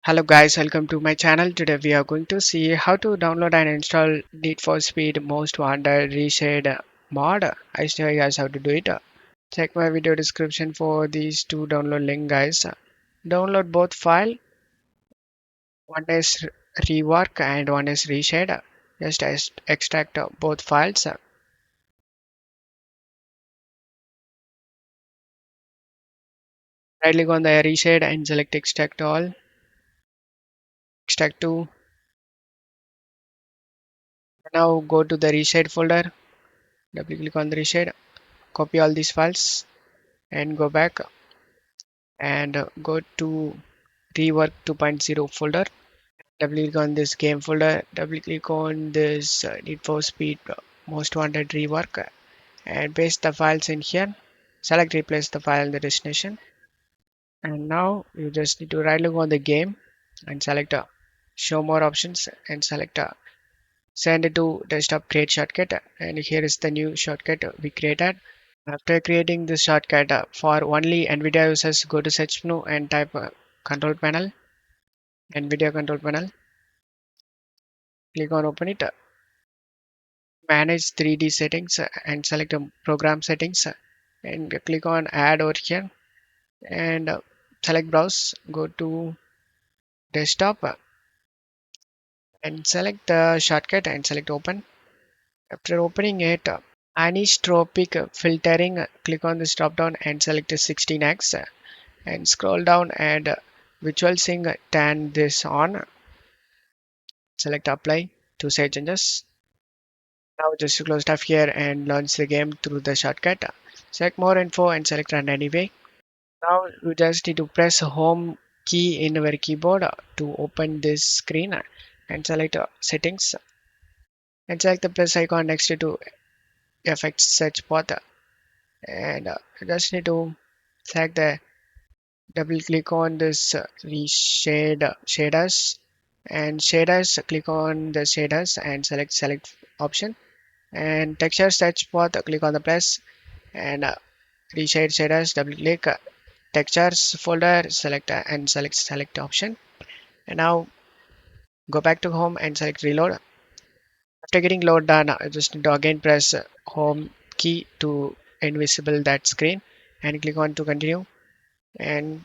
Hello guys, welcome to my channel. Today we are going to see how to download and install Need for Speed Most Wanted Reshade mod. I show you guys how to do it. Check my video description for these two download link guys. Download both file. One is rework and one is reshade. Just extract both files. Right click on the reshade and select extract all. Extract to. Now go to the reshade folder. Double click on the reshade. Copy all these files and go back and go to rework 2.0 folder. Double click on this game folder. Double click on this Need for Speed Most Wanted rework and paste the files in here. Select replace the file in the destination. And now you just need to right click on the game and select show more options and select send it to desktop create shortcut. And here is the new shortcut we created. After creating this shortcut for only NVIDIA users, go to search menu and type control panel, NVIDIA control panel. Click on open it. Manage 3D settings and select program settings and click on add over here and select browse. Go to desktop and select the shortcut and select open. After opening it, anisotropic filtering. Click on this drop down and select 16x and scroll down and visual sync turn this on. Select apply to save changes. Now just close stuff here and launch the game through the shortcut. Select more info and select run anyway. Now you just need to press home key in your keyboard to open this screen and select settings and select the plus icon next to effects search path and you just need to select the double click on this reshade shaders and shaders. Click on the shaders and select option and texture search path. Click on the plus and reshade shaders. Double click textures folder, select and select option. And now go back to home and select reload. After getting load done, just need to again press home key to invisible that screen and click on to continue and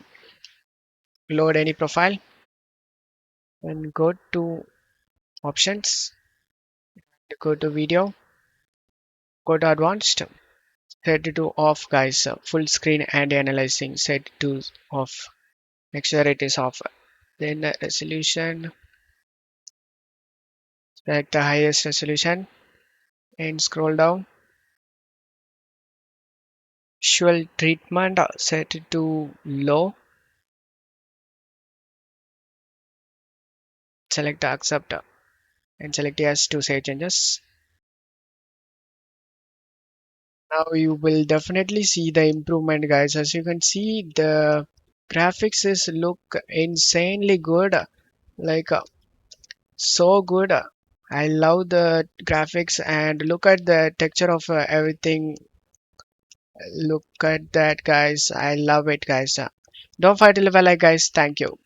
load any profile and go to options, go to video, go to advanced, set it to off guys, full screen and analyzing set to off. Make sure it is off. Then resolution, select the highest resolution and scroll down. Visual treatment set it to low. Select accept and select yes to save changes. Now you will definitely see the improvement guys. As you can see, the graphics is look insanely good, like so good. I love the graphics and look at the texture of everything. Look at that guys. I love it guys. Don't forget to leave a like guys. Thank you.